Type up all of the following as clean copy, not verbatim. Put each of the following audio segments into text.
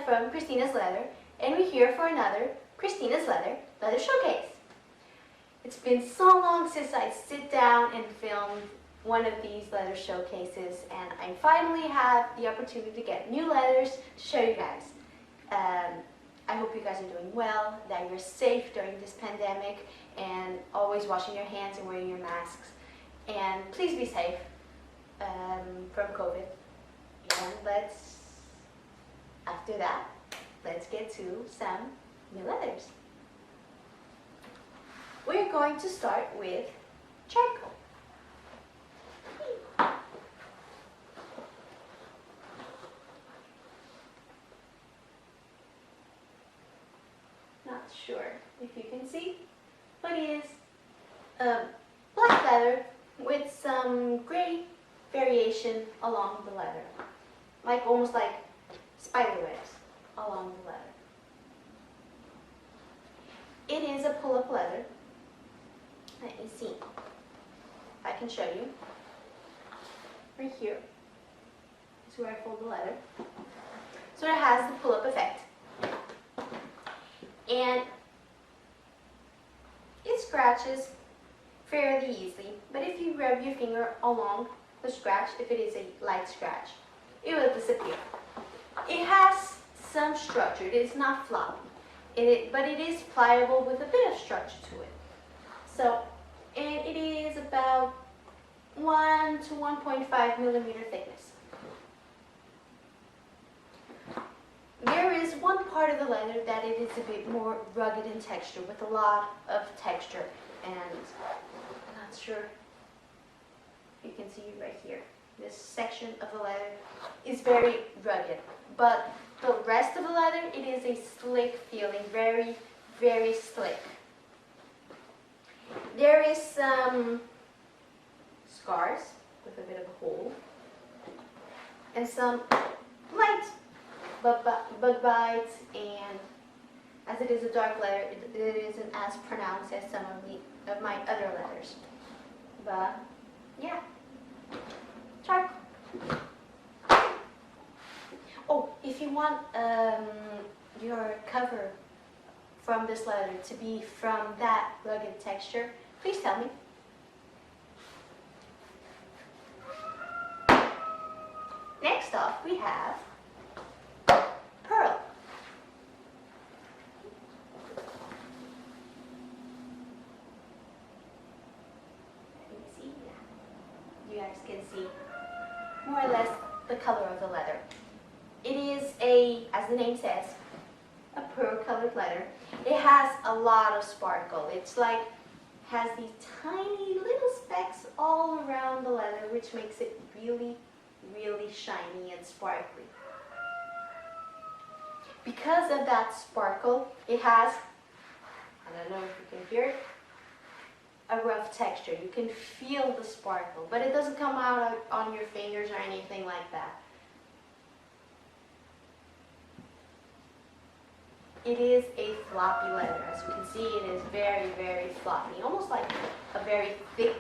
Cristina from Cristina's Leather, and we're here for another Cristina's Leather Showcase. It's been so long since I sit down and filmed one of these leather showcases, and I finally have the opportunity to get new leathers to show you guys. I hope you guys are doing well, that you're safe during this pandemic, and always washing your hands and wearing your masks. And please be safe from COVID. And after that, let's get to some new leathers. We're going to start with charcoal. Not sure if you can see, but it is black leather with some gray variation along the leather, almost like spider webs along the leather. It is a pull-up leather. Let me see if I can show you. Right here is where I fold the leather. So it has the pull-up effect. And it scratches fairly easily, but if you rub your finger along the scratch, if it is a light scratch, it will disappear. It has some structure. It is not floppy, but it is pliable with a bit of structure to it. So, and it is about 1 to 1.5 millimeter thickness. There is one part of the leather that it is a bit more rugged in texture, with a lot of texture, and I'm not sure you can see it right here. This section of the leather is very rugged, but the rest of the leather, it is a slick feeling, very, very slick. There is some scars with a bit of a hole, and some light bug bites, and as it is a dark leather, it isn't as pronounced as some of my other leathers. But yeah, charcoal. Oh, if you want your cover from this leather to be from that rugged texture, please tell me. Next off, we have pearl. Let me see. You guys can see more or less the color of the leather. It is as the name says, a pearl-colored leather. It has a lot of sparkle. It's has these tiny little specks all around the leather, which makes it really, really shiny and sparkly. Because of that sparkle, it has, I don't know if you can hear it, a rough texture. You can feel the sparkle, but it doesn't come out on your fingers or anything like that. It is a floppy leather. As you can see, it is very, very floppy, almost like a very thick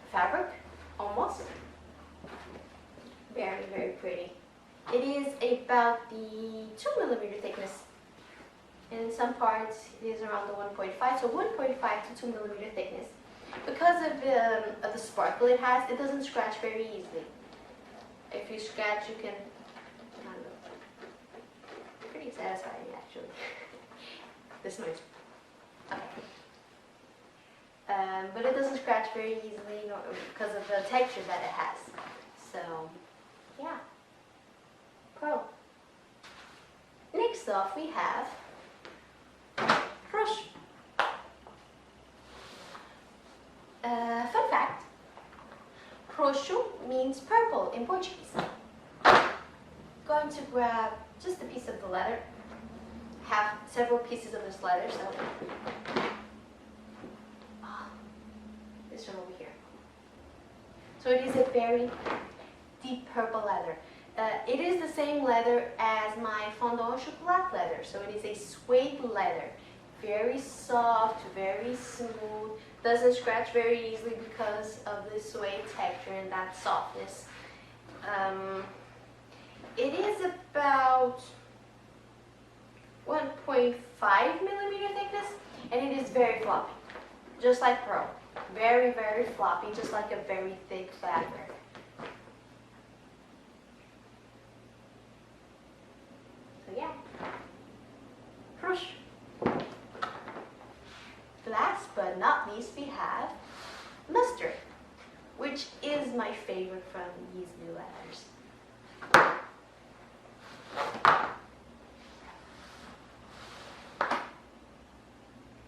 fabric, almost. Very, very pretty. It is about the 2 millimeter thickness. In some parts, it is around the 1.5, so 1.5 to 2 millimeter thickness. Because of the sparkle it has, it doesn't scratch very easily. If you scratch, you can, I don't know, pretty satisfying actually. This noise. Okay. But it doesn't scratch very easily because of the texture that it has. So, yeah. Pearl. Next off, we have Roche. Fun fact, roxo means purple in Portuguese. Going to grab just a piece of the leather. Have several pieces of this leather, so this one over here. So it is a very deep purple leather. It is the same leather as my fondant chocolat leather, so it is a suede leather. Very soft, very smooth, doesn't scratch very easily because of the suede texture and that softness. It is about about 1.5 millimeter thickness, and it is very floppy, just like Pearl. Very, very floppy, just like a very thick fabric. So yeah. Last but not least, we have mustard, which is my favorite from these new leathers.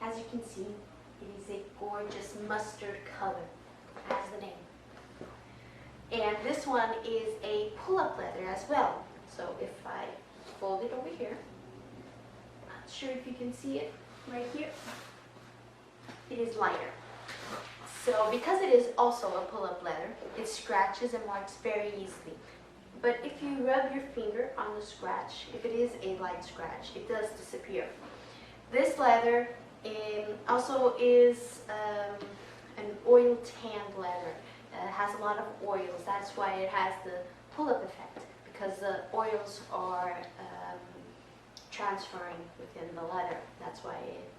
As you can see, it is a gorgeous mustard color, as the name. And this one is a pull-up leather as well. So if I fold it over here, not sure if you can see it right here, it is lighter. So because it is also a pull-up leather, it scratches and marks very easily. But if you rub your finger on the scratch, if it is a light scratch, it does disappear. This leather also is an oil tanned leather. It has a lot of oils. That's why it has the pull-up effect, because the oils are transferring within the leather. That's why it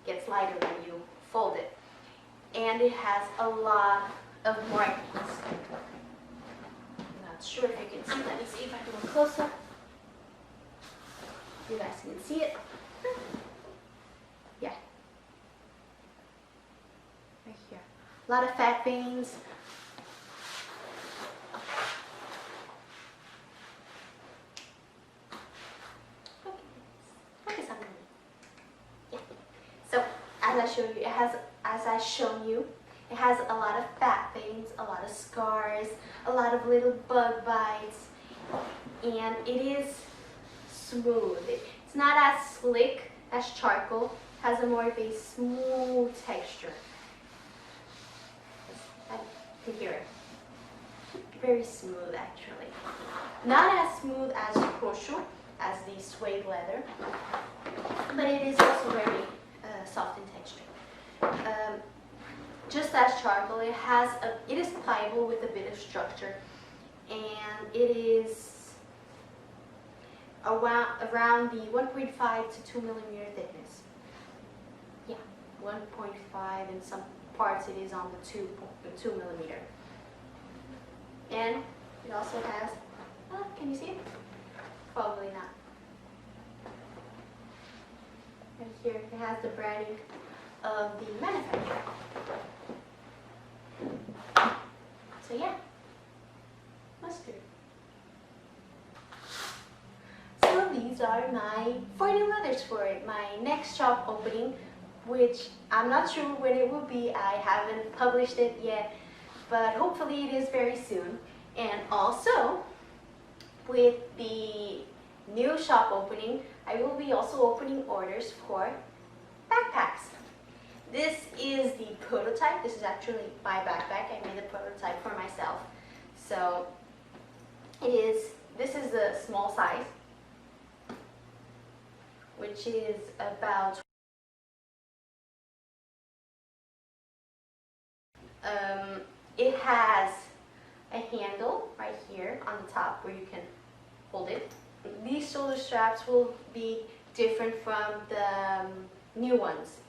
gets lighter when you fold it. And it has a lot of markings. I'm not sure if you can see. Let me see if I can look closer. You guys can see it. Yeah. Right here. A lot of fat veins. Focus on me. Yeah. So as I shown you, it has a lot of fat veins, a lot of scars, a lot of little bug bites, and it is smooth. It's not as slick as charcoal. It has a more of a smooth texture. I can hear it. Very smooth, actually. Not as smooth as crochet, as the suede leather, but it is also very soft in texture. Just as charcoal, it is pliable with a bit of structure, and it is around the 1.5 to 2 millimeter thickness. Yeah, 1.5, in some parts it is on the 2 millimeter. And it also has, can you see it? Probably not. Right here, it has the branding of the manufacturer. So yeah, mustard. So these are my 4 new leathers for my next shop opening, which I'm not sure when it will be. I haven't published it yet, but hopefully it is very soon. And also, with the new shop opening, I will be also opening orders for backpacks. This is the prototype. This is actually my backpack. I made a prototype for myself. So this is the small size, which is about it has a handle right here on the top where you can hold it. These shoulder straps will be different from the new ones.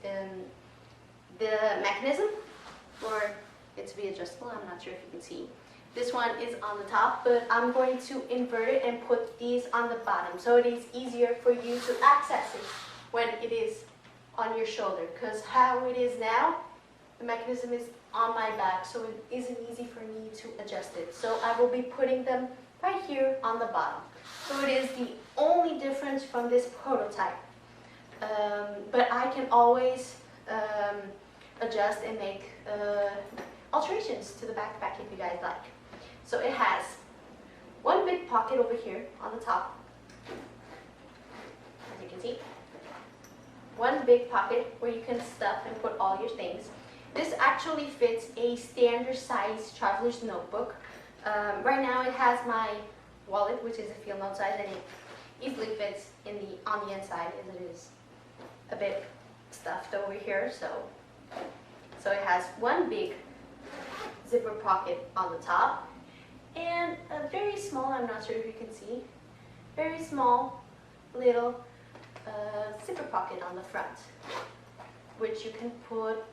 The mechanism for it to be adjustable, I'm not sure if you can see. This one is on the top, but I'm going to invert it and put these on the bottom so it is easier for you to access it when it is on your shoulder. Because how it is now, the mechanism is on my back, so it isn't easy for me to adjust it. So I will be putting them right here on the bottom. So it is the only difference from this prototype. But I can always adjust and make alterations to the backpack if you guys like. So it has one big pocket over here on the top, as you can see. One big pocket where you can stuff and put all your things. This actually fits a standard size traveler's notebook. Right now it has my wallet, which is a field note size, and it easily fits on the inside, as it is a bit stuffed over here. So it has one big zipper pocket on the top and a very small, I'm not sure if you can see, very small little zipper pocket on the front, which you can put,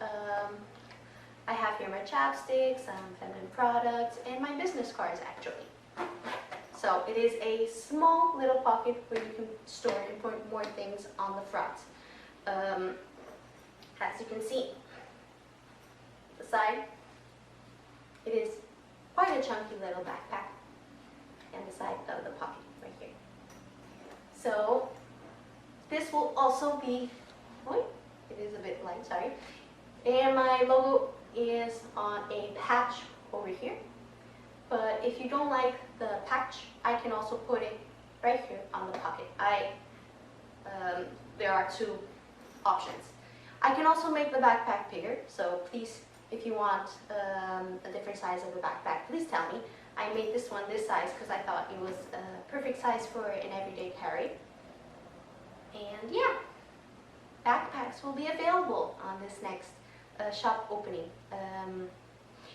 I have here my chapsticks, feminine products, and my business cards actually. So it is a small little pocket where you can store and put more things on the front. As you can see, the side, it is quite a chunky little backpack, and the side of the pocket right here. So this will also be, it is a bit light, sorry. And my logo is on a patch over here. But if you don't like the patch, I can also put it right here on the pocket. There are two options. I can also make the backpack bigger, so please, if you want a different size of the backpack, please tell me. I made this one this size because I thought it was a perfect size for an everyday carry. And yeah, backpacks will be available on this next shop opening.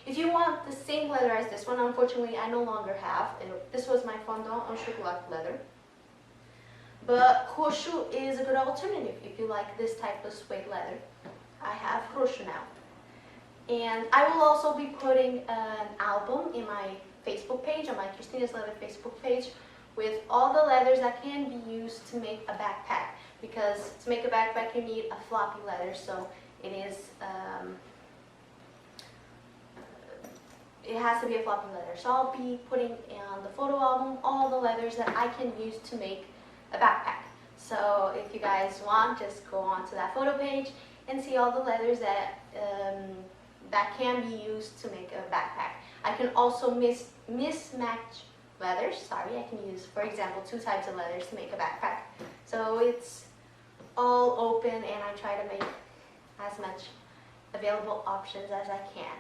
If you want the same leather as this one, unfortunately I no longer have. This was my fondant en chocolat leather. But horseshoe is a good alternative if you like this type of suede leather. I have horseshoe now. And I will also be putting an album in my Facebook page, on my Cristina's Leather Facebook page, with all the leathers that can be used to make a backpack. Because to make a backpack you need a floppy leather, so it has to be a floppy leather. So I'll be putting on the photo album all the leathers that I can use to make a backpack. So if you guys want, just go on to that photo page and see all the leathers that that can be used to make a backpack. I can also mismatch leathers. Sorry, I can use, for example, 2 types of leathers to make a backpack. So it's all open, and I try to make as much available options as I can.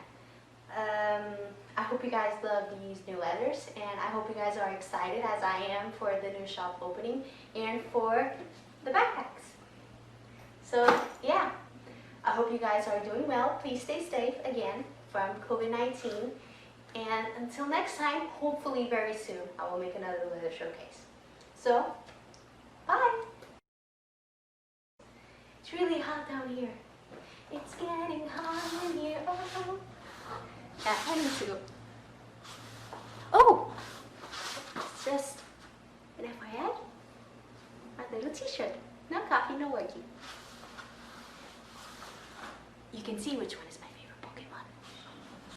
I hope you guys love these new leathers, and I hope you guys are excited as I am for the new shop opening and for the backpacks. So yeah, I hope you guys are doing well. Please stay safe again from COVID-19, and until next time, hopefully very soon, I will make another leather showcase. So, bye! It's really hot down here. It's getting hot in here. Oh. Yeah, I need to go. Oh! It's just an FYI. My little t-shirt. No coffee, no working. You can see which one is